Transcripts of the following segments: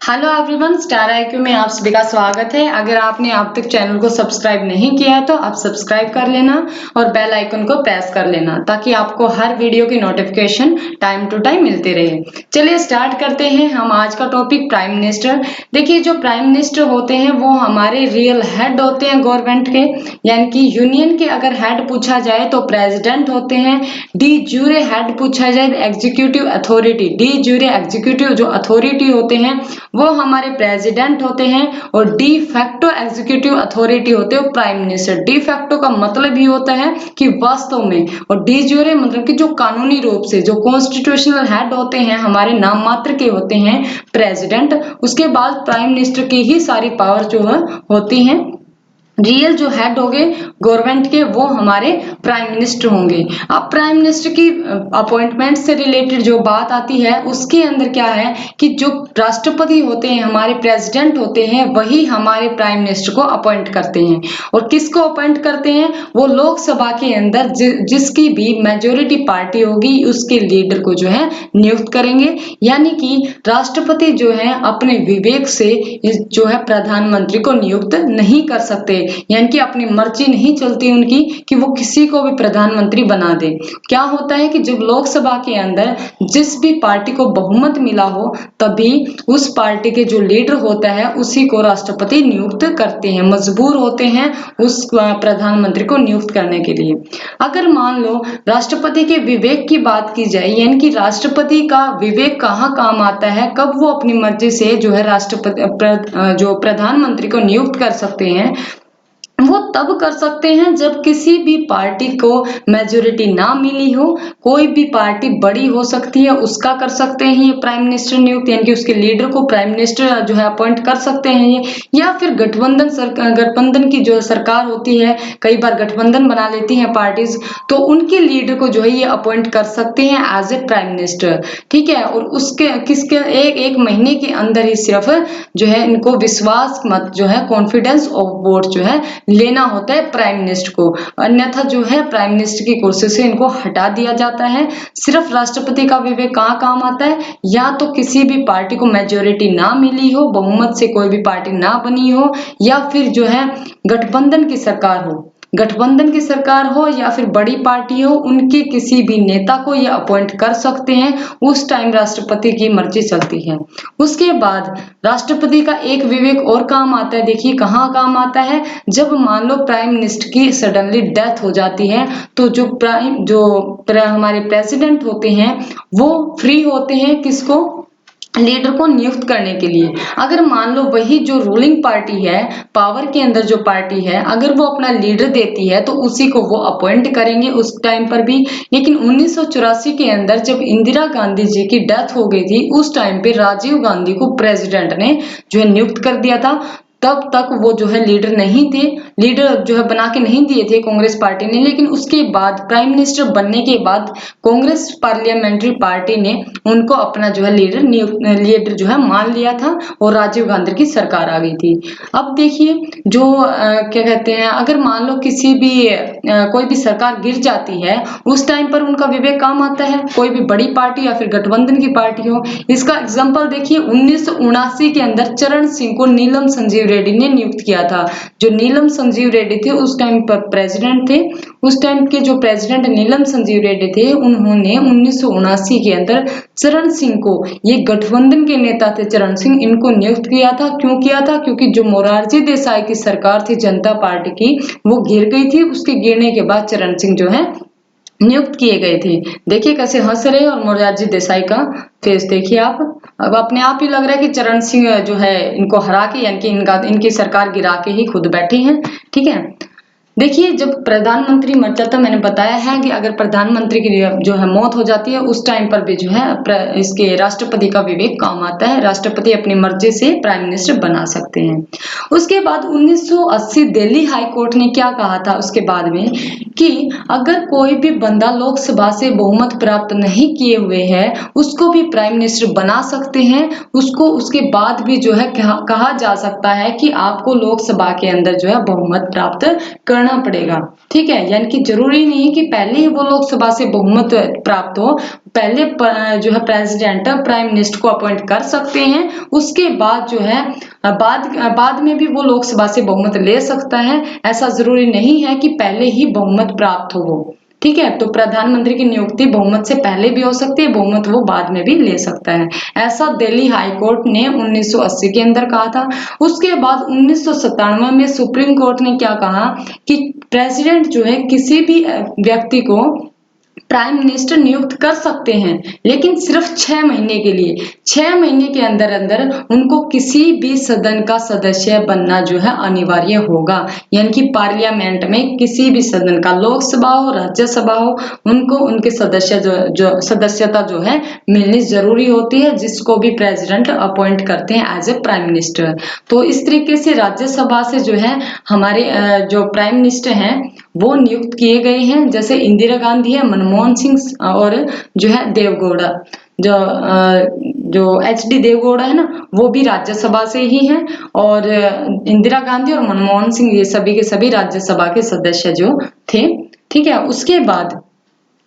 Hello everyone, star IQ में आप सभी का स्वागत है। अगर आपने अब तक चैनल को सब्सक्राइब नहीं किया है तो आप सब्सक्राइब कर लेना और बेल आइकन को प्रेस कर लेना ताकि आपको हर वीडियो की नोटिफिकेशन टाइम टू टाइम मिलती रहे। चलिए स्टार्ट करते हैं। हम आज का टॉपिक प्राइम मिनिस्टर। देखिए, जो प्राइम मिनिस्टर होते हैं वो हमारे रियल हेड होते हैं गवर्नमेंट के, यानी कि यूनियन के अगर हेड पूछा जाए तो प्रेसिडेंट होते हैं। डी ज्यूरे हेड पूछा जाए एग्जीक्यूटिव अथॉरिटी, डी ज्यूरे एग्जीक्यूटिव जो अथॉरिटी होते हैं वो हमारे प्रेसिडेंट होते हैं। और डी फैक्टो एग्जीक्यूटिव अथॉरिटी होते हैं प्राइम मिनिस्टर। डी फैक्टो का मतलब ही होता है कि वास्तव में, और डी ज्यूरे मतलब कि जो कानूनी रूप से जो कॉन्स्टिट्यूशनल हेड होते हैं हमारे नाम मात्र के होते हैं प्रेसिडेंट। उसके बाद प्राइम मिनिस्टर की ही सारी पावर जो है होती हैं। रियल जो हेड होंगे गवर्नमेंट के वो हमारे प्राइम मिनिस्टर होंगे। अब प्राइम मिनिस्टर की अपॉइंटमेंट से रिलेटेड जो बात आती है उसके अंदर क्या है कि जो राष्ट्रपति होते हैं हमारे प्रेसिडेंट होते हैं वही हमारे प्राइम मिनिस्टर को अपॉइंट करते हैं। और किसको अपॉइंट करते हैं? वो लोकसभा के अंदर जिसकी भी मेजोरिटी पार्टी होगी उसके लीडर को जो है नियुक्त करेंगे। यानी कि राष्ट्रपति जो है अपने विवेक से जो है प्रधानमंत्री को नियुक्त नहीं कर सकते, यानी कि अपनी मर्जी नहीं चलती उनकी कि वो किसी को भी प्रधानमंत्री बना दे। क्या होता है कि जब लोकसभा के अंदर जिस भी पार्टी को बहुमत मिला हो तभी उस पार्टी के जो लीडर होता है उसी को राष्ट्रपति नियुक्त करते हैं, मजबूर होते हैं उस प्रधानमंत्री को नियुक्त करने के लिए। अगर मान लो राष्ट्रपति के विवेक की बात की जाए, यानी कि राष्ट्रपति का विवेक कहाँ काम आता है, कब वो अपनी मर्जी से जो है जो प्रधानमंत्री को नियुक्त कर सकते हैं, वो तब कर सकते हैं जब किसी भी पार्टी को मेजोरिटी ना मिली हो। कोई भी पार्टी बड़ी हो सकती है उसका कर सकते हैं ये प्राइम मिनिस्टर नियुक्त, यानी कि उसके लीडर को प्राइम मिनिस्टर जो है अपॉइंट कर सकते हैं ये। या फिर गठबंधन की जो सरकार होती है, कई बार गठबंधन बना लेती है पार्टीज, तो उनके लीडर को जो है ये अपॉइंट कर सकते हैं एज ए प्राइम मिनिस्टर। ठीक है, और उसके किसके एक महीने के अंदर ही सिर्फ जो है इनको विश्वास मत जो है कॉन्फिडेंस ऑफ वोट जो है लेना होता है प्राइम मिनिस्टर को, अन्यथा जो है प्राइम मिनिस्टर की कुर्सी से इनको हटा दिया जाता है। सिर्फ राष्ट्रपति का विवेक कहाँ काम आता है? या तो किसी भी पार्टी को मेजोरिटी ना मिली हो, बहुमत से कोई भी पार्टी ना बनी हो, या फिर जो है गठबंधन की सरकार हो या फिर बड़ी पार्टी हो, उनके किसी भी नेता को ये अपॉइंट कर सकते हैं। उस टाइम राष्ट्रपति की मर्जी चलती है। उसके बाद राष्ट्रपति का एक विवेक और काम आता है। देखिए कहाँ काम आता है, जब मान लो प्राइम मिनिस्टर की सडनली डेथ हो जाती है तो हमारे प्रेसिडेंट होते हैं वो फ्री होते हैं किसको? लीडर को नियुक्त करने के लिए। अगर मान लो वही जो रूलिंग पार्टी है, पावर के अंदर जो पार्टी है, अगर वो अपना लीडर देती है तो उसी को वो अपॉइंट करेंगे उस टाइम पर भी। लेकिन 1984 के अंदर जब इंदिरा गांधी जी की डेथ हो गई थी उस टाइम पे राजीव गांधी को प्रेसिडेंट ने जो है नियुक्त कर दिया था। तब तक वो जो है लीडर नहीं थे, लीडर जो है बना के नहीं दिए थे कांग्रेस पार्टी ने। लेकिन उसके बाद प्राइम मिनिस्टर बनने के बाद कांग्रेस पार्लियामेंट्री पार्टी ने उनको अपना जो है लीडर जो है मान लिया था और राजीव गांधी की सरकार आ गई थी। अब देखिए जो क्या कहते हैं, अगर मान लो किसी भी कोई भी सरकार गिर जाती है उस टाइम पर उनका विवेक काम आता है, कोई भी बड़ी पार्टी या फिर गठबंधन की पार्टी हो। इसका एग्जाम्पल देखिए 1979 के अंदर चरण सिंह को नीलम संजीव रेड्डी ने नियुक्त किया था। जो नीलम संजीव रेड्डी थे उस टाइम पर प्रेसिडेंट थे। उस टाइम के जो प्रेसिडेंट नीलम संजीव रेड्डी थे उन्होंने 1979 के अंदर चरण सिंह को, ये गठबंधन के नेता थे चरण सिंह, इनको नियुक्त किया था। क्यों किया था? क्योंकि जो मोरारजी देसाई की सरकार थी जनता पार्टी की वो गिर गई थी। उसके गिरने के बाद चरण सिंह जो है नियुक्त किए गए थे। देखिए कैसे हंस रहे और मोरारजी देसाई का फेस देखिए आप। अब अपने आप ही लग रहा है कि चरण सिंह जो है इनको हरा के, यानी कि इनकी सरकार गिरा के ही खुद बैठे हैं। ठीक है, देखिए जब प्रधानमंत्री मर जाता, मैंने बताया है कि अगर प्रधानमंत्री की जो है मौत हो जाती है उस टाइम पर भी जो है इसके राष्ट्रपति का विवेक काम आता है। राष्ट्रपति अपनी मर्जी से प्राइम मिनिस्टर बना सकते हैं। उसके बाद 1980 दिल्ली हाई कोर्ट ने क्या कहा था उसके बाद में कि अगर कोई भी बंदा लोकसभा से बहुमत प्राप्त नहीं किए हुए है उसको भी प्राइम मिनिस्टर बना सकते हैं। उसको उसके बाद भी जो है कहा जा सकता है कि आपको लोकसभा के अंदर जो है बहुमत प्राप्त करना करना पड़ेगा। ठीक है, यानी कि जरूरी नहीं है कि पहले ही वो लोकसभा से बहुमत प्राप्त हो, पहले जो है प्रेसिडेंट प्राइम मिनिस्टर को अपॉइंट कर सकते हैं, उसके बाद जो है बाद में भी वो लोकसभा से बहुमत ले सकता है। ऐसा जरूरी नहीं है कि पहले ही बहुमत प्राप्त हो वो। ठीक है, तो प्रधानमंत्री की नियुक्ति बहुमत से पहले भी हो सकती है, बहुमत वो बाद में भी ले सकता है। ऐसा दिल्ली हाई कोर्ट ने 1980 के अंदर कहा था। उसके बाद 1997 में सुप्रीम कोर्ट ने क्या कहा कि प्रेसिडेंट जो है किसी भी व्यक्ति को प्राइम मिनिस्टर नियुक्त कर सकते हैं, लेकिन सिर्फ 6 महीने के लिए। 6 महीने के अंदर अंदर उनको किसी भी सदन का सदस्य बनना जो है अनिवार्य होगा, यानी कि पार्लियामेंट में किसी भी सदन का, लोकसभा हो राज्यसभा हो, उनको उनके सदस्यता जो है मिलनी जरूरी होती है, जिसको भी प्रेसिडेंट अपॉइंट करते हैं एज ए प्राइम मिनिस्टर। तो इस तरीके से राज्यसभा से जो है हमारे जो प्राइम मिनिस्टर हैं वो नियुक्त किए गए हैं। जैसे इंदिरा गांधी है, मनमोहन सिंह और जो है देवगौड़ा, जो HD देवगौड़ा है ना, वो भी राज्यसभा से ही हैं। और इंदिरा गांधी और मनमोहन सिंह ये सभी के सभी राज्यसभा के सदस्य जो थे। ठीक है, उसके बाद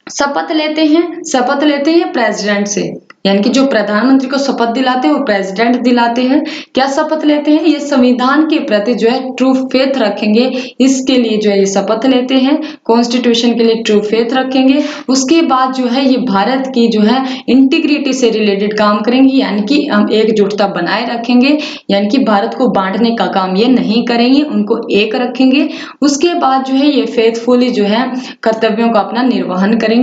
शपथ लेते हैं प्रेसिडेंट से, यानी कि जो प्रधानमंत्री को शपथ दिलाते हैं वो प्रेसिडेंट दिलाते हैं। क्या शपथ लेते हैं? ये संविधान के प्रति जो है ट्रू फेथ रखेंगे, इसके लिए जो है ये शपथ लेते हैं, कॉन्स्टिट्यूशन के लिए ट्रू फेथ रखेंगे। उसके बाद जो है ये भारत की जो है इंटीग्रिटी से रिलेटेड काम करेंगे, यानी कि हम एकजुटता बनाए रखेंगे, यानी कि भारत को बांटने का काम ये नहीं करेंगे, उनको एक रखेंगे। उसके बाद जो है ये फेथफुली जो है कर्तव्यों का अपना निर्वहन करेंगे,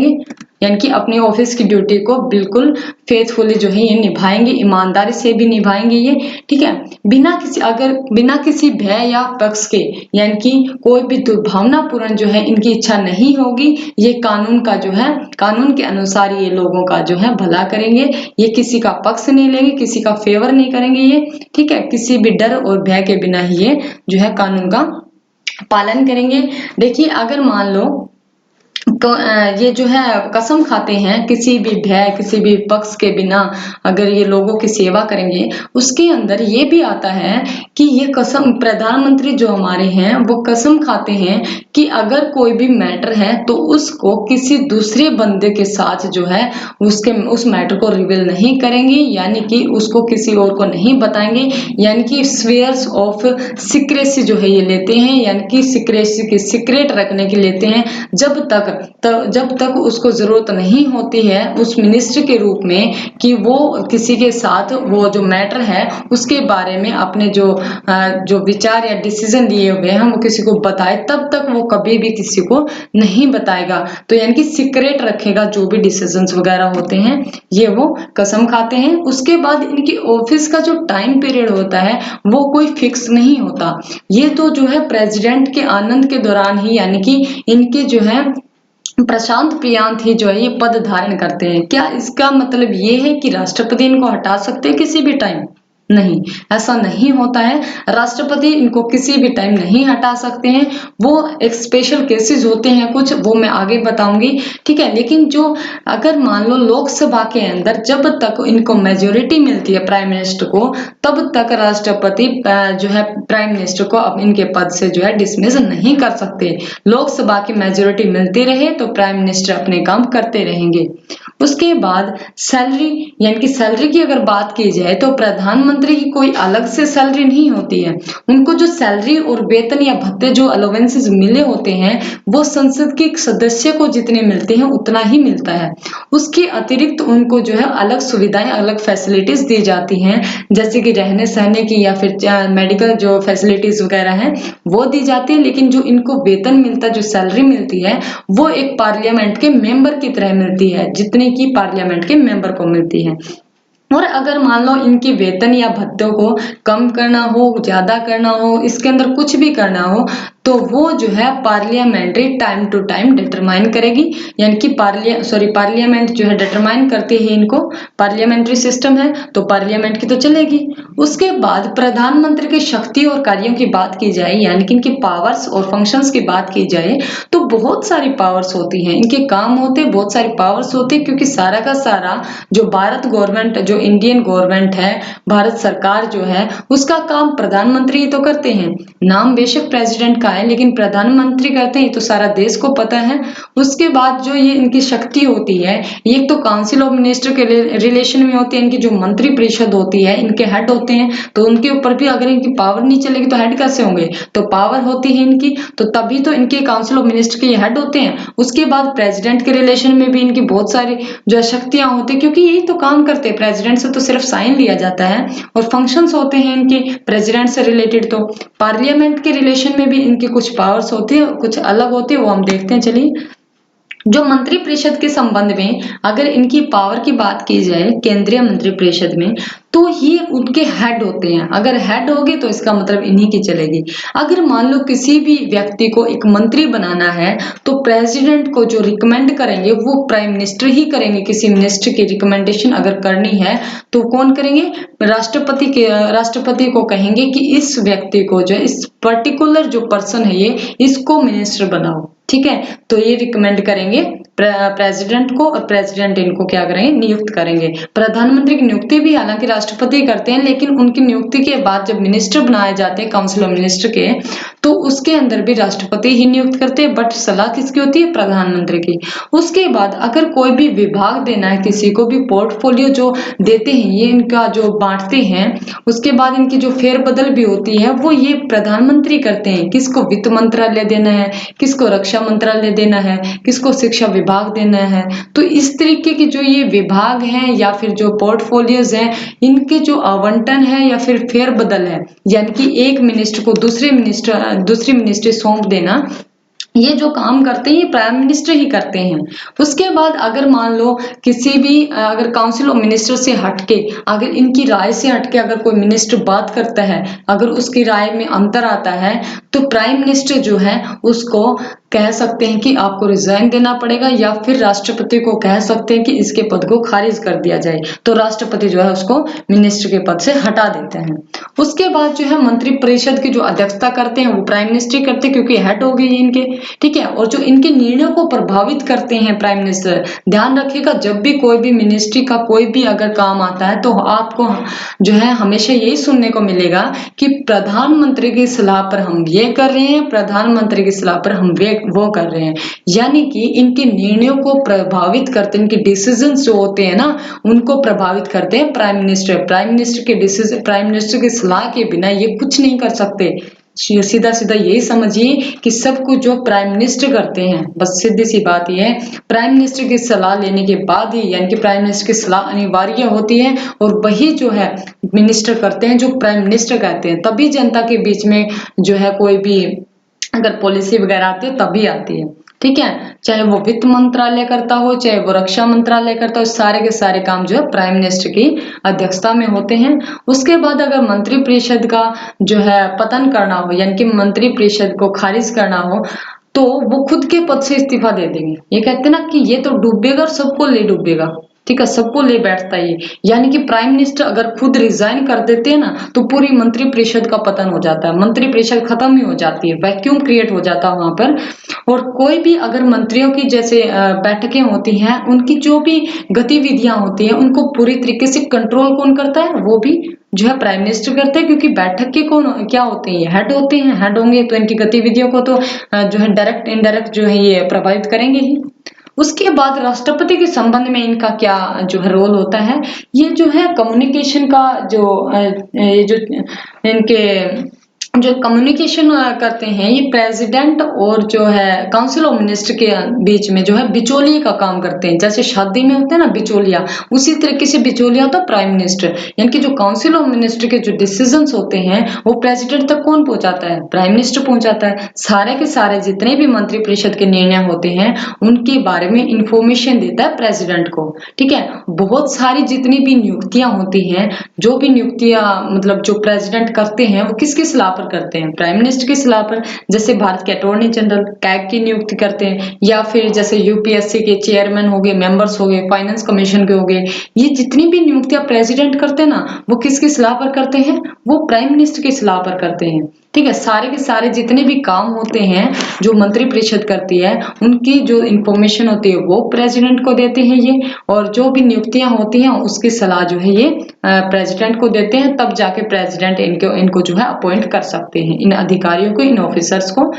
यानी कि अपने ऑफिस की ड्यूटी को बिल्कुल फेथफुली जो है ये निभाएंगे, ईमानदारी से भी निभाएंगे ये। ठीक है, बिना किसी भय या पक्ष के, यानी कि कोई भी दुर्भावनापूर्ण जो है इनकी इच्छा नहीं होगी। ये कानून का जो है, कानून के अनुसार ये लोगों का जो है भला करेंगे, ये किसी का पक्ष नहीं लेंगे, किसी का फेवर नहीं करेंगे ये। ठीक है, किसी भी डर और भय के बिना ही ये जो है कानून का पालन करेंगे। देखिए, अगर मान लो तो ये जो है कसम खाते हैं किसी भी भय, किसी भी पक्ष के बिना अगर ये लोगों की सेवा करेंगे, उसके अंदर ये भी आता है कि ये कसम, प्रधानमंत्री जो हमारे हैं वो कसम खाते हैं कि अगर कोई भी मैटर है तो उसको किसी दूसरे बंदे के साथ जो है उस मैटर को रिवील नहीं करेंगे, यानी कि उसको किसी और को नहीं बताएंगे, यानी कि स्वेयर्स ऑफ सीक्रेसी जो है ये लेते हैं, यानी कि सीक्रेसी की सीक्रेट रखने के लेते हैं जब तक उसको जरूरत नहीं होती है उस मिनिस्टर के रूप में कि वो किसी के साथ वो जो मैटर है उसके बारे में अपने जो विचार या डिसीजन लिए हुए हैं वो किसी को बताए, तब तक वो कभी भी किसी को नहीं बताएगा। तो यानी कि सीक्रेट रखेगा जो भी डिसीजंस वगैरह होते हैं, ये वो कसम खाते हैं। उसके बाद इनकी ऑफिस का जो टाइम पीरियड होता है वो कोई फिक्स नहीं होता। ये तो जो है प्रेसिडेंट के आनंद के दौरान ही, यानी कि इनके जो है प्रशांत प्रियांत ही जो है ये पद धारण करते हैं। क्या इसका मतलब ये है कि राष्ट्रपति इनको हटा सकते हैं किसी भी टाइम? नहीं, ऐसा नहीं होता है। राष्ट्रपति इनको किसी भी टाइम नहीं हटा सकते हैं। वो एक स्पेशल केसेस होते हैं कुछ, वो मैं आगे बताऊंगी। ठीक है, लेकिन जो अगर मान लो लोकसभा के अंदर जब तक इनको मेजोरिटी मिलती है प्राइम मिनिस्टर को, तब तक राष्ट्रपति जो है प्राइम मिनिस्टर को अब इनके पद से जो है डिसमिस नहीं कर सकते। लोकसभा की मेजोरिटी मिलती रहे तो प्राइम मिनिस्टर अपने काम करते रहेंगे। उसके बाद सैलरी, यानी कि सैलरी की अगर बात की जाए तो प्रधानमंत्री की कोई अलग से सैलरी नहीं होती है। उनको जो सैलरी और वेतन या भत्ते जो अलाउंसेस मिले होते हैं वो संसद के सदस्य को जितने मिलते हैं उतना ही मिलता है। उसके अतिरिक्त उनको जो है अलग सुविधाएं, अलग फैसिलिटीज दी जाती हैं, जैसे कि रहने सहने की या फिर मेडिकल जो फैसिलिटीज वगैरह हैं वो दी जाती है। लेकिन जो इनको वेतन मिलता है, जो सैलरी मिलती है, वो एक पार्लियामेंट के मेंबर की तरह मिलती है, जितने की पार्लियामेंट के मेंबर को मिलती है। और अगर मान लो इनकी वेतन या भत्तों को कम करना हो, ज्यादा करना हो, इसके अंदर कुछ भी करना हो, तो वो जो है parliamentary time to time determine करेगी, यानी कि पार्लियामेंट जो है डिटरमाइन करती है इनको। पार्लियामेंट्री सिस्टम है तो पार्लियामेंट की तो चलेगी। उसके बाद प्रधानमंत्री की शक्ति और कार्यों की बात की जाए, यानी कि इनके पावर्स और फंक्शंस की बात की जाए, तो बहुत सारी पावर्स होती हैं, इनके काम होते हैं, बहुत सारी पावर्स होती है, क्योंकि सारा का सारा जो भारत गवर्नमेंट, जो इंडियन गवर्नमेंट है, भारत सरकार जो है, उसका काम प्रधानमंत्री ही तो करते हैं। नाम बेशक प्रेसिडेंट का है, लेकिन प्रधानमंत्री करते हैं, ये तो सारा देश को पता है। उसके बाद जो ये इनकी शक्ति होती है, ये तो काउंसिल ऑफ मिनिस्टर के रिलेशन में होती है। इनकी जो मंत्री परिषद होती है, इनके हेड होते हैं, तो उनके ऊपर भी अगर इनकी पावर नहीं चलेगी तो हेड कैसे होंगे? तो पावर होती है इनकी, तो तभी तो इनके काउंसिल ऑफ मिनिस्टर के ये हेड होते हैं। उसके बाद प्रेसिडेंट के रिलेशन में भी इनकी बहुत सारी जो शक्तियां होती है, क्योंकि यही तो काम करते हैं। प्रेसिडेंट से तो सिर्फ साइन लिया जाता है और फंक्शंस होते हैं इनके प्रेसिडेंट से रिलेटेड। तो पार्लियामेंट के रिलेशन में भी इनकी कुछ पावर्स होती है, कुछ अलग होती है, वो हम देखते हैं। चलिए, जो मंत्री परिषद के संबंध में अगर इनकी पावर की बात की जाए केंद्रीय मंत्री परिषद में, तो ये उनके हेड होते हैं। अगर हेड होगी तो इसका मतलब इन्हीं की चलेगी। अगर मान लो किसी भी व्यक्ति को एक मंत्री बनाना है, तो प्रेसिडेंट को जो रिकमेंड करेंगे वो प्राइम मिनिस्टर ही करेंगे। किसी मिनिस्टर की रिकमेंडेशन अगर करनी है तो कौन करेंगे? राष्ट्रपति को कहेंगे कि इस व्यक्ति को, जो इस पर्टिकुलर जो पर्सन है ये, इसको मिनिस्टर बनाओ। ठीक है, तो ये रिकमेंड करेंगे प्रेसिडेंट को, और प्रेसिडेंट इनको क्या करेंगे? नियुक्त करेंगे। प्रधानमंत्री की नियुक्ति भी हालांकि राष्ट्रपति करते हैं, लेकिन उनकी नियुक्ति के बाद जब मिनिस्टर बनाए जाते हैं काउंसिल ऑफ मिनिस्टर के, तो उसके अंदर भी राष्ट्रपति ही नियुक्त करते हैं, बट सलाह किसकी होती है? प्रधानमंत्री की। उसके बाद अगर कोई भी विभाग देना है, किसी को भी पोर्टफोलियो जो देते हैं, ये इनका जो बांटते हैं, उसके बाद इनकी जो फेरबदल भी होती है वो ये प्रधानमंत्री करते हैं। किसको वित्त मंत्रालय देना है, किसको रक्षा मंत्रालय देना है, किसको शिक्षा विभाग देना है। तो इस तरीके की जो ये विभाग हैं या फिर जो पोर्टफोलियोज हैं, इनके जो आवंटन है या फिर फेरबदल है, यानी कि एक मिनिस्टर को दूसरी मिनिस्ट्री सौंप देना, ये जो काम करते हैं ये प्राइम मिनिस्टर ही करते हैं। उसके बाद अगर मान लो किसी भी अगर काउंसिल ऑफ मिनिस्टर से हटके, अगर इनकी राय से हटके अगर कोई मिनिस्टर बात करता है, अगर उसकी राय में अंतर आता है, तो प्राइम मिनिस्टर जो है उसको कह सकते हैं कि आपको रिजाइन देना पड़ेगा, या फिर राष्ट्रपति को कह सकते हैं कि इसके पद को खारिज कर दिया जाए। तो राष्ट्रपति जो है उसको मिनिस्टर के पद से हटा देते हैं। उसके बाद जो है मंत्री परिषद की जो अध्यक्षता करते हैं वो प्राइम मिनिस्टर करते हैं, क्योंकि हेड हो गई इनके। ठीक है, और जो इनके निर्णयों को प्रभावित करते हैं प्राइम मिनिस्टर। ध्यान रखिएगा, जब भी कोई भी मिनिस्ट्री का कोई भी अगर काम आता है, तो आपको जो है हमेशा यही सुनने को मिलेगा कि प्रधानमंत्री की सलाह पर हम ये कर रहे हैं, प्रधानमंत्री की सलाह पर हम वो कर रहे हैं। यानी कि इनके निर्णयों को प्रभावित करते हैं, इनके डिसीजंस जो होते हैं ना, उनको प्रभावित करते हैं प्राइम मिनिस्टर। प्राइम मिनिस्टर के डिसीजन, प्राइम मिनिस्टर की सलाह के बिना ये कुछ नहीं कर सकते। सीधा सीधा यही समझिए कि सब कुछ जो प्राइम मिनिस्टर करते हैं, बस सीधी सी बात यह है, प्राइम मिनिस्टर की सलाह लेने के बाद ही, यानी कि प्राइम मिनिस्टर की सलाह अनिवार्य होती है, और वही जो है मिनिस्टर करते हैं जो प्राइम मिनिस्टर कहते हैं। तभी जनता के बीच में जो है कोई भी अगर पॉलिसी वगैरह आती है तभी आती है। ठीक है, चाहे वो वित्त मंत्रालय करता हो, चाहे वो रक्षा मंत्रालय करता हो, सारे के सारे काम जो है प्राइम मिनिस्टर की अध्यक्षता में होते हैं। उसके बाद अगर मंत्री परिषद का जो है पतन करना हो, यानी कि मंत्री परिषद को खारिज करना हो, तो वो खुद के पद से इस्तीफा दे देंगे। ये कहते हैं ना कि ये तो डूबेगा और सबको ले डूबेगा। ठीक है, सबको ले बैठता है। यानी कि प्राइम मिनिस्टर अगर खुद रिजाइन कर देते हैं ना, तो पूरी मंत्री परिषद का पतन हो जाता है, मंत्री परिषद खत्म ही हो जाती है, वैक्यूम क्रिएट हो जाता है वहां पर। और कोई भी अगर मंत्रियों की जैसे बैठकें होती हैं, उनकी जो भी गतिविधियां होती हैं, उनको पूरी तरीके से कंट्रोल कौन करता है? वो भी जो है प्राइम मिनिस्टर करते हैं, क्योंकि बैठक के कौन क्या होते हैं? हेड होते हैं। हेड होंगे तो इनकी गतिविधियों को तो जो है डायरेक्ट इनडायरेक्ट जो है ये प्रभावित करेंगे ही। उसके बाद राष्ट्रपति के संबंध में इनका क्या जो है रोल होता है? ये जो है कम्युनिकेशन का जो ये जो इनके जो कम्युनिकेशन करते हैं, ये प्रेसिडेंट और जो है काउंसिल ऑफ मिनिस्टर के बीच में जो है बिचौलिए का काम करते हैं। जैसे शादी में होते हैं ना बिचौलिया, उसी तरीके से बिचौलिया होता है प्राइम मिनिस्टर। यानी कि जो काउंसिल ऑफ मिनिस्टर के जो डिसीजंस होते हैं वो प्रेसिडेंट तक कौन पहुंचाता है? प्राइम मिनिस्टर पहुंचाता है। सारे के सारे जितने भी मंत्री परिषद के निर्णय होते हैं उनके बारे में इंफॉर्मेशन देता है प्रेसिडेंट को। ठीक है, बहुत सारी जितनी भी नियुक्तियां होती हैं, जो भी नियुक्तियां मतलब जो प्रेसिडेंट करते हैं, वो किसकी सलाह पर करते हैं? प्राइम मिनिस्टर की सलाह पर। जैसे भारत के अटॉर्नी जनरल कैग की नियुक्ति करते हैं, या फिर जैसे यूपीएससी के चेयरमैन हो गए, मेंबर्स हो गए, फाइनेंस कमीशन के हो गए, ये जितनी भी नियुक्तियां प्रेसिडेंट करते हैं ना, वो किसकी सलाह पर करते हैं? वो प्राइम मिनिस्टर की सलाह पर करते हैं। ठीक है। सारे के सारे जितने भी काम होते हैं जो मंत्री परिषद करती है, उनकी जो इंफॉर्मेशन होती है वो प्रेसिडेंट को देते हैं ये, और जो भी नियुक्तियां होती हैं उसकी सलाह जो है ये प्रेसिडेंट को देते हैं, तब जाके प्रेसिडेंट इनको जो है अपॉइंट कर सकते हैं, इन अधिकारियों को, इन ऑफिसर्स को।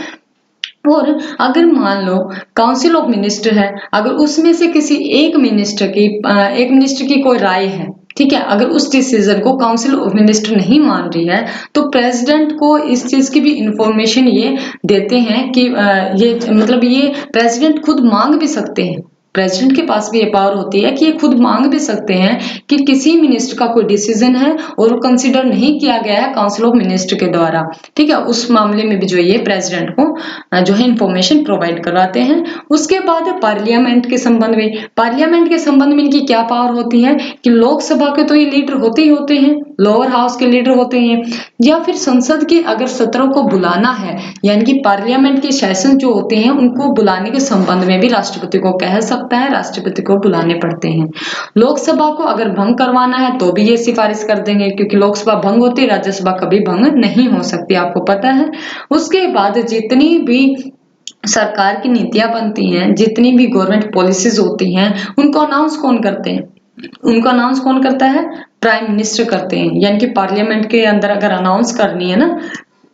और अगर मान लो काउंसिल ऑफ मिनिस्टर है, अगर उसमें से किसी एक मिनिस्टर की कोई राय है, ठीक है, अगर उस डिसीजन को काउंसिल ऑफ मिनिस्टर नहीं मान रही है, तो प्रेसिडेंट को इस चीज की भी इंफॉर्मेशन ये देते हैं कि ये मतलब ये प्रेसिडेंट खुद मांग भी सकते हैं। प्रेसिडेंट के पास भी ये पावर होती है कि ये खुद मांग भी सकते हैं कि किसी मिनिस्टर का कोई डिसीजन है और वो कंसिडर नहीं किया गया है काउंसिल ऑफ मिनिस्टर के द्वारा, ठीक है, उस मामले में भी जो ये प्रेसिडेंट को जो है इंफॉर्मेशन प्रोवाइड करवाते हैं। उसके बाद पार्लियामेंट के संबंध में इनकी क्या पावर होती है कि लोकसभा के तो ये लीडर होते ही होते हैं, लोअर हाउस के लीडर होते हैं, या फिर संसद के अगर सत्रों को बुलाना है, यानी कि पार्लियामेंट के सेशन जो होते हैं उनको बुलाने के संबंध में भी राष्ट्रपति को कह सकता है, राष्ट्रपति को बुलाने पड़ते हैं। लोकसभा को अगर भंग करवाना है तो भी ये सिफारिश कर देंगे, क्योंकि लोकसभा भंग होती है, राज्यसभा कभी भंग नहीं हो सकती, आपको पता है। उसके बाद जितनी भी सरकार की नीतियां बनती हैं, जितनी भी गवर्नमेंट पॉलिसीज होती हैं, उनको अनाउंस कौन करते हैं? उनको अनाउंस कौन करता है? प्राइम मिनिस्टर करते हैं। यानी कि पार्लियामेंट के अंदर अगर अनाउंस करनी है ना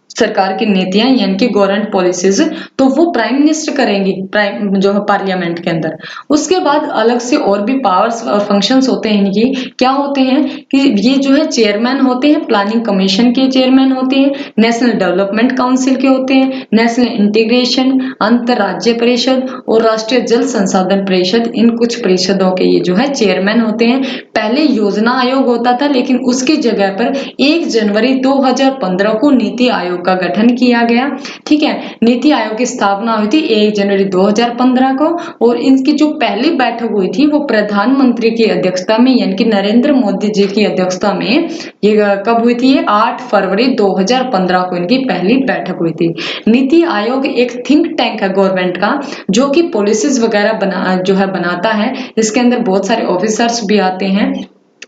सरकार की नीतियां यानी कि गवर्नमेंट पॉलिसीज, तो वो प्राइम मिनिस्टर करेंगी, प्राइम जो है पार्लियामेंट के अंदर। उसके बाद अलग से और भी पावर्स और फंक्शंस होते हैं इनकी, क्या होते हैं कि ये जो है चेयरमैन होते हैं, प्लानिंग कमीशन के चेयरमैन होते हैं, नेशनल डेवलपमेंट काउंसिल के होते हैं, नेशनल इंटीग्रेशन, अंतरराज्य परिषद और राष्ट्रीय जल संसाधन परिषद, इन कुछ परिषदों के ये जो है चेयरमैन होते हैं। पहले योजना आयोग होता था, लेकिन उसकी जगह पर 1 जनवरी 2015 को नीति आयोग का गठन किया गया, ठीक है। नीति आयोग की स्थापना हुई थी 1 जनवरी 2015 को, और इनकी जो पहली बैठक हुई थी वो प्रधानमंत्री की अध्यक्षता में, यानी कि नरेंद्र मोदी जी की अध्यक्षता में। ये कब हुई थी? ये 8 फरवरी 2015 को इनकी पहली बैठक हुई थी। नीति आयोग एक थिंक टैंक है गवर्नमेंट का, जो कि पॉलिसीज वगैरह बनाता है। इसके अंदर बहुत सारे ऑफिसर्स भी आते हैं,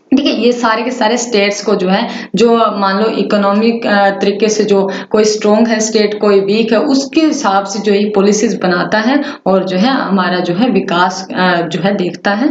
ठीक है। ये सारे के सारे स्टेट्स को जो है, जो मान लो इकोनॉमिक तरीके से जो कोई स्ट्रोंग है स्टेट, कोई वीक है, उसके हिसाब से जो है पॉलिसीज बनाता है और जो है हमारा जो है विकास जो है देखता है।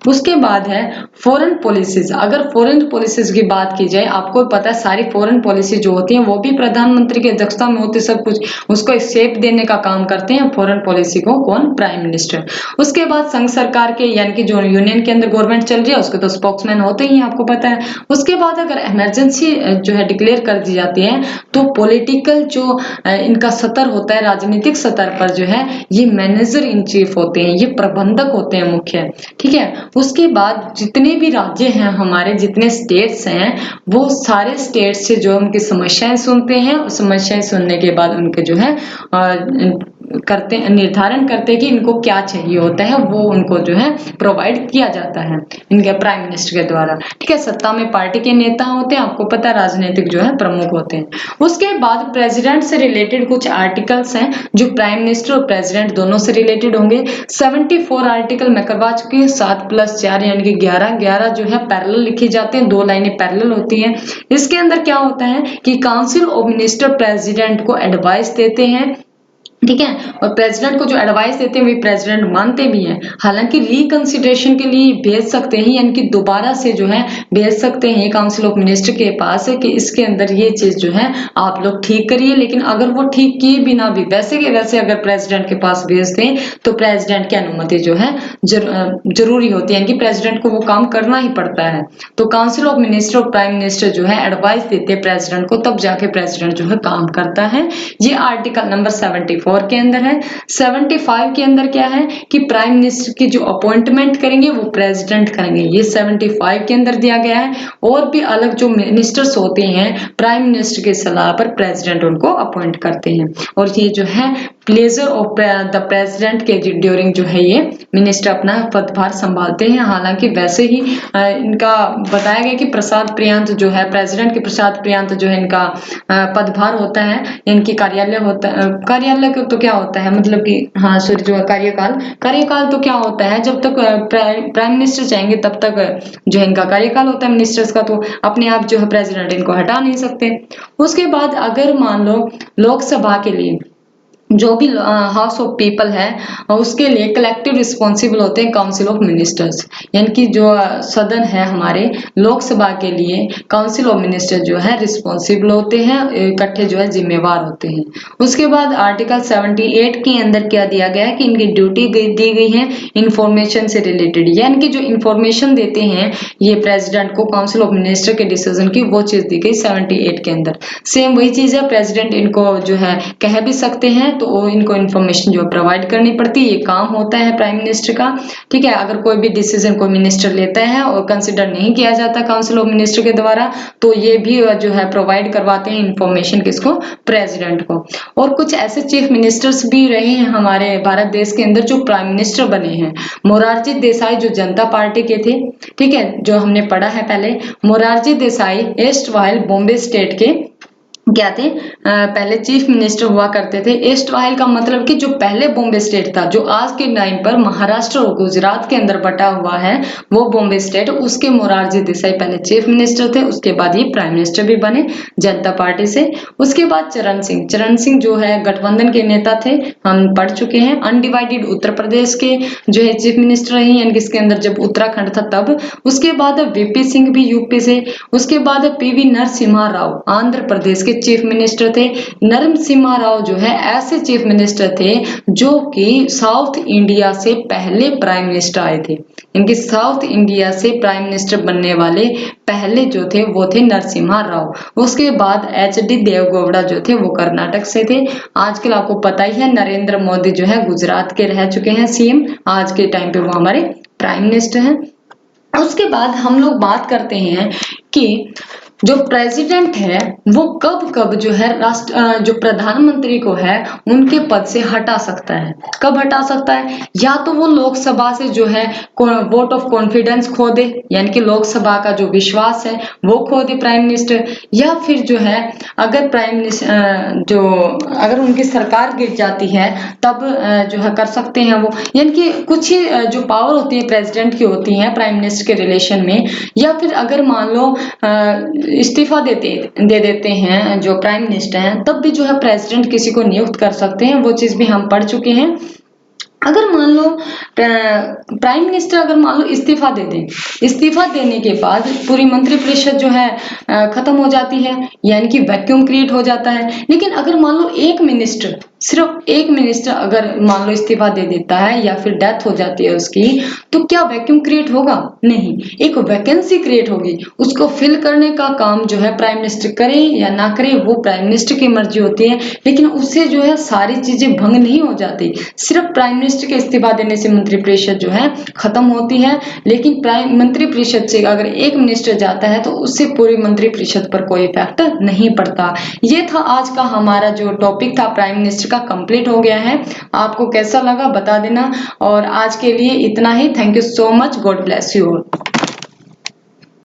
उसके बाद है फॉरेन पॉलिसीज। अगर फॉरेन पॉलिसीज की बात की जाए, आपको पता है सारी फॉरेन पॉलिसी जो होती है वो भी प्रधानमंत्री की अध्यक्षता में होती है, सब कुछ उसको शेप देने का काम करते हैं फॉरेन पॉलिसी को, कौन? Prime minister. उसके बाद संघ सरकार के, यानी कि जो यूनियन के अंदर गवर्नमेंट चल रही है, उसके तो स्पोक्समैन होते ही आपको पता है। उसके बाद अगर इमरजेंसी जो है डिक्लेयर कर दी जाती है, तो पॉलिटिकल जो इनका सतर होता है, राजनीतिक सतर पर जो है ये मैनेजर इन चीफ होते हैं, ये प्रबंधक होते हैं मुख्य, ठीक है। उसके बाद जितने भी राज्य हैं हमारे, जितने स्टेट्स हैं, वो सारे स्टेट्स से जो उनकी समस्याएं सुनते हैं, समस्याएं सुनने के बाद उनके जो है निर्धारण करते हैं कि इनको क्या चाहिए होता है, वो उनको जो है प्रोवाइड किया जाता है इनके प्राइम मिनिस्टर के द्वारा, ठीक है। सत्ता में पार्टी के नेता होते हैं, आपको पता है, राजनीतिक जो है प्रमुख होते हैं। उसके बाद प्रेसिडेंट से रिलेटेड कुछ आर्टिकल्स हैं जो प्राइम मिनिस्टर और प्रेसिडेंट दोनों से रिलेटेड होंगे। 74 आर्टिकल मैं करवा चुकी हूँ, 7+4 यानी कि 11 जो है पैरेलल लिखी जाते हैं, 2 लाइनें पैरेलल होती हैं। इसके अंदर क्या होता है कि काउंसिल ऑफ मिनिस्टर प्रेसिडेंट को एडवाइस देते हैं, ठीक है, और प्रेसिडेंट को जो एडवाइस देते हैं वही प्रेसिडेंट मानते भी हैं। हालांकि रिकंसिडरेशन के लिए भेज सकते हैं, यानी कि दोबारा से जो है भेज सकते हैं काउंसिल ऑफ मिनिस्टर के पास कि इसके अंदर ये चीज जो है आप लोग ठीक करिए। लेकिन अगर वो ठीक किए बिना भी वैसे के वैसे अगर प्रेसिडेंट के पास भेज दें, तो प्रेसिडेंट की अनुमति जो है जरूरी होती है, यानी कि प्रेसिडेंट को वो काम करना ही पड़ता है। तो काउंसिल ऑफ मिनिस्टर और प्राइम मिनिस्टर जो है एडवाइस देते हैं प्रेसिडेंट को, तब जाके प्रेसिडेंट जो है काम करता है। ये आर्टिकल नंबर 74 के अंदर है। 75 के अंदर क्या है कि प्राइम मिनिस्टर की जो अपॉइंटमेंट करेंगे वो प्रेसिडेंट करेंगे, ये 75 के अंदर दिया गया है। और भी अलग जो मिनिस्टर्स होते हैं, प्राइम मिनिस्टर की सलाह पर प्रेसिडेंट उनको अपॉइंट करते हैं। और ये जो है प्लेजर ऑफ द प्रेसिडेंट के ड्यूरिंग जो है ये मिनिस्टर अपना पदभार संभालते हैं। हालांकि वैसे ही इनका बताया गया कि प्रसाद प्रियांत जो है, प्रेसिडेंट के प्रसाद प्रियांत जो है इनका पदभार होता है, इनकी कार्यालय होता है, कार्यालय तो क्या होता है मतलब कि हाँ सॉरी जो कार्यकाल तो क्या होता है, जब तक प्राइम मिनिस्टर चाहेंगे तब तक जो है इनका कार्यकाल होता है मिनिस्टर्स का, तो अपने आप जो है प्रेसिडेंट इनको हटा नहीं सकते। उसके बाद अगर मान लो लोकसभा के लिए जो भी हाउस ऑफ पीपल है उसके लिए कलेक्टिव रिस्पॉन्सिबल होते हैं काउंसिल ऑफ मिनिस्टर्स, यानी कि जो सदन है हमारे लोकसभा के लिए काउंसिल ऑफ मिनिस्टर जो है रिस्पॉन्सिबल होते हैं, इकट्ठे जो है जिम्मेवार होते हैं। उसके बाद आर्टिकल 78 के अंदर क्या दिया गया है कि इनकी ड्यूटी दी गई है इंफॉर्मेशन से रिलेटेड, यानी कि जो इंफॉर्मेशन देते हैं ये प्रेसिडेंट को काउंसिल ऑफ मिनिस्टर के डिसीजन की, वो चीज दी गई 78 के अंदर। सेम वही चीज है, प्रेसिडेंट इनको जो है कह भी सकते हैं तो इनको इन्फॉर्मेशन जो प्रोवाइड करनी पड़ती है, ये काम होता है प्राइम मिनिस्टर का। ठीक है, अगर कोई भी डिसीजन कोई मिनिस्टर लेता है और कंसिडर नहीं किया जाता काउंसिल ऑफ मिनिस्टर के द्वारा, तो ये भी जो है प्रोवाइड करवाते हैं इन्फॉर्मेशन किसको, प्रेसिडेंट को। और कुछ ऐसे चीफ मिनिस्टर्स भी रहे हैं हमारे भारत देश के अंदर जो प्राइम मिनिस्टर बने हैं। मोरारजी देसाई जो जनता पार्टी के थे, ठीक है, जो हमने पढ़ा है पहले, Morarji Desai east while Bombay state के क्या थे, पहले चीफ मिनिस्टर हुआ करते थे। ईस्ट वाइल का मतलब कि जो पहले बॉम्बे स्टेट था, जो आज के टाइम पर महाराष्ट्र और गुजरात के अंदर बटा हुआ है, वो बॉम्बे स्टेट, उसके मोरारजी देसाई पहले चीफ मिनिस्टर थे। उसके बाद ये प्राइम मिनिस्टर भी बने जनता पार्टी से। उसके बाद चरण सिंह जो है गठबंधन के नेता थे, हम पढ़ चुके हैं। अनडिवाइडेड उत्तर प्रदेश के जो है चीफ मिनिस्टर रही, यानी इसके अंदर जब उत्तराखंड था तब। उसके बाद वीपी सिंह भी यूपी से। उसके बाद पीवी नरसिम्हा राव आंध्र प्रदेश के चीफ मिनिस्टर थे। नरसिम्हा राव जो है ऐसे चीफ मिनिस्टर थे जो कि साउथ इंडिया से पहले प्राइम मिनिस्टर आए थे। इनके साउथ इंडिया से प्राइम मिनिस्टर बनने वाले पहले जो थे वो थे नरसिम्हा राव। उसके बाद एचडी देवगौड़ा जो थे वो कर्नाटक से थे। आजकल आपको पता ही है नरेंद्र मोदी जो है गुजरात के रह चुके हैं सीएम, आज के टाइम पे वो हमारे प्राइम मिनिस्टर हैं। उसके बाद हम लोग बात करते हैं कि जो प्रेसिडेंट है वो कब कब जो है जो प्रधानमंत्री को है उनके पद से हटा सकता है। कब हटा सकता है, या तो वो लोकसभा से जो है वोट ऑफ कॉन्फिडेंस खो दे, यानी कि लोकसभा का जो विश्वास है वो खो दे प्राइम मिनिस्टर, या फिर जो है अगर प्राइम मिनिस्टर जो अगर उनकी सरकार गिर जाती है तब जो है कर सकते हैं वो, यानी कि कुछ ही जो पावर होती है प्रेसिडेंट की होती है प्राइम मिनिस्टर के रिलेशन में। या फिर अगर मान लो इस्तीफा दे देते हैं जो प्राइम मिनिस्टर हैं, तब भी जो है प्रेसिडेंट किसी को नियुक्त कर सकते हैं, वो चीज भी हम पढ़ चुके हैं। अगर मान लो प्राइम मिनिस्टर अगर मान लो इस्तीफा दे दें, इस्तीफा देने के बाद पूरी मंत्रिपरिषद जो है खत्म हो जाती है, यानी कि वैक्यूम क्रिएट हो जाता है। लेकिन अगर मान लो एक मिनिस्टर, सिर्फ एक मिनिस्टर अगर मान लो इस्तीफा दे देता है या फिर डेथ हो जाती है उसकी, तो क्या वैक्यूम क्रिएट होगा? नहीं, एक वैकेंसी क्रिएट होगी। उसको फिल करने का काम जो है प्राइम मिनिस्टर करे या ना करे वो प्राइम मिनिस्टर की मर्जी होती है, लेकिन उससे जो है सारी चीजें भंग नहीं हो जाती। सिर्फ प्राइम मिनिस्टर के इस्तीफा देने से मंत्रिपरिषद जो है खत्म होती है, लेकिन प्राइम मंत्रिपरिषद से अगर एक मिनिस्टर जाता है तो उससे पूरी मंत्रिपरिषद पर कोई इफेक्ट नहीं पड़ता। ये था आज का हमारा जो टॉपिक था प्राइम मिनिस्टर का, कंप्लीट हो गया है। आपको कैसा लगा बता देना, और आज के लिए इतना ही। Thank you so much, God bless you all.